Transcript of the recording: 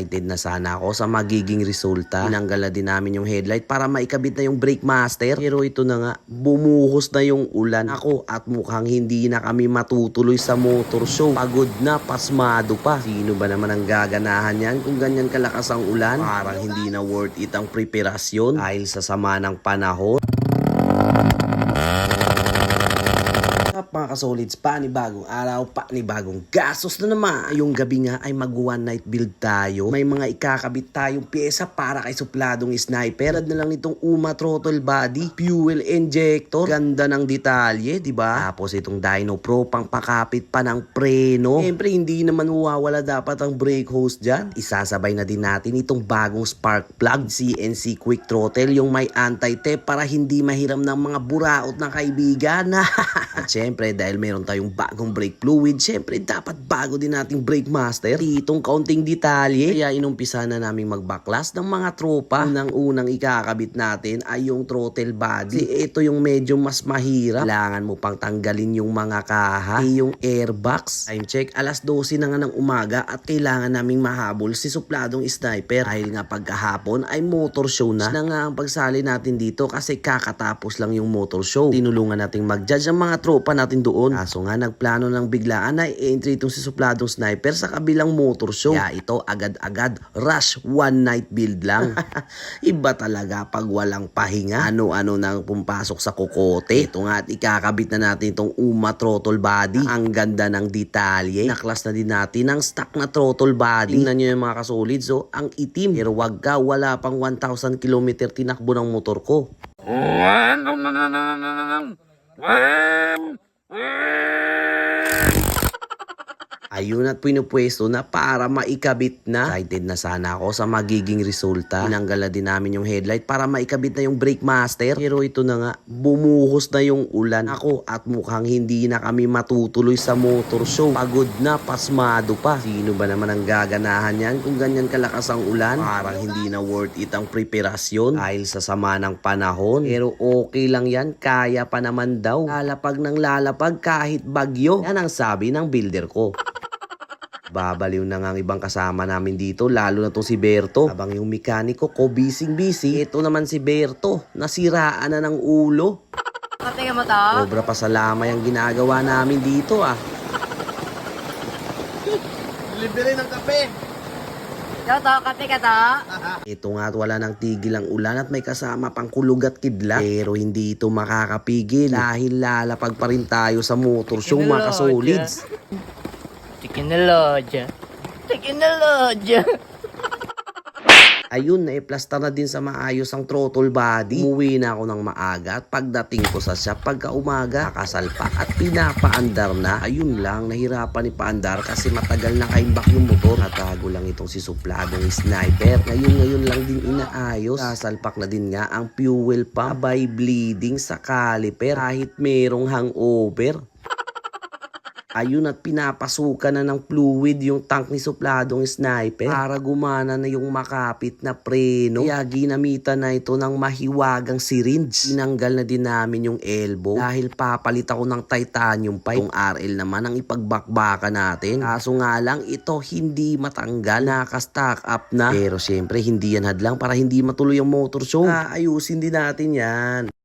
Excited na sana ako sa magiging resulta. Tinanggal na din namin yung headlight para maikabit na yung brake master. Pero ito na nga, bumuhos na yung ulan. Ako at mukhang hindi na kami matutuloy sa motor show. Pagod na, pasmado pa. Sino ba naman ang gaganahan yan kung ganyan kalakas ang ulan? Parang hindi na worth it ang preparasyon dahil sa sama ng panahon. Mga kasolids, panibagong araw, panibagong gastos na naman. Yung gabi nga ay mag one night build tayo. May mga ikakabit tayong pyesa para kay supladong sniper. Ad na lang nitong UMA throttle body, fuel injector, ganda ng detalye, di ba? Tapos itong Dyno Pro pang pakapit pa ng preno. Siyempre hindi naman mawawala dapat ang brake hose dyan. Isasabay na din natin itong bagong spark plug, CNC quick throttle, yung may anti-tep para hindi mahiram ng mga buraot na kaibigan. At syempre, dahil meron tayong bagong brake fluid, syempre dapat bago din nating brake master. Itong kaunting detalye. Kaya inumpisa na namin magbaklas ng mga tropa. Unang ikakabit natin ay yung throttle body. Ito yung medyo mas mahirap. Kailangan mo pang tanggalin yung mga kaha. Yung airbox. Time check, alas 12 na nga ng umaga at kailangan naming mahabol si supladong sniper. Dahil nga pagkahapon ay motor show na. Na nga ang pagsali natin dito kasi kakatapos lang yung motor show. Tinulungan nating mag-judge ang mga tropa natin doon. Kaso nga nagplano ng biglaan na i-entry itong si supladong sniper sa kabilang motor show. Kaya ito agad-agad rush one night build lang. Iba talaga pag walang pahinga. Ano-ano nang pumpasok sa kokote. Ito nga at ikakabit na natin itong UMA throttle body. Ang ganda ng detalye. Naklas na din natin ang stock na throttle body. Tingnan nyo yung mga kasolid. So ang itim. Pero wag ka, wala pang 1,000 km tinakbo ng motor ko. Ayun at pinupwesto na para maikabit na. Excited na sana ako sa magiging resulta. Tinanggal na din namin yung headlight para maikabit na yung brake master. Pero ito na nga, bumuhos na yung ulan. Ako at mukhang hindi na kami matutuloy sa motor show. Pagod na, pasmado pa. Sino ba naman ang gaganahan yan kung ganyan kalakas ang ulan? Parang hindi na worth it ang preparasyon dahil sa sama ng panahon. Pero okay lang yan, kaya pa naman daw. Lalapag ng lalapag kahit bagyo. Yan ang sabi ng builder ko. Babaliw na nga ang ibang kasama namin dito, lalo na tong si Berto. Habang yung mekaniko ko busy. Ito naman si Berto, nasiraan na ng ulo. Katingin mo to? Sobra pa sa lamay ang ginagawa namin dito Libre ng kape. Ikaw to, kape ka to? Ito nga at wala nang tigil ang ulan at may kasama pang kulog at kidlat. Pero hindi ito makakapigil dahil lalapag pa rin tayo sa motor show mga kasolids. Teknolodya. Ayun, naiplastar na din sa maayos ang throttle body. Umuwi na ako ng maaga at pagdating ko sa shop pagka umaga, nakasalpak at pinapaandar na. Ayun lang, nahirapan ni paandar kasi matagal na kaimbak yung motor. Natago lang itong si supladong sniper. Ngayon lang din inaayos. Sasalpak na din nga ang fuel pump by bleeding sa caliper kahit merong hangover. Ayun at pinapasukan na ng fluid yung tank ni supladong sniper para gumana na yung makapit na preno. Kaya ginamitan na ito ng mahiwagang syringe. Tinanggal na din namin yung elbow dahil papalit ako ng titanium pipe. Yung RL naman ang ipagbakbaka natin. Kaso nga lang ito hindi matanggal. Naka-stack up na. Pero syempre hindi yan hadlang para hindi matuloy ang motor show. Ayusin din natin yan.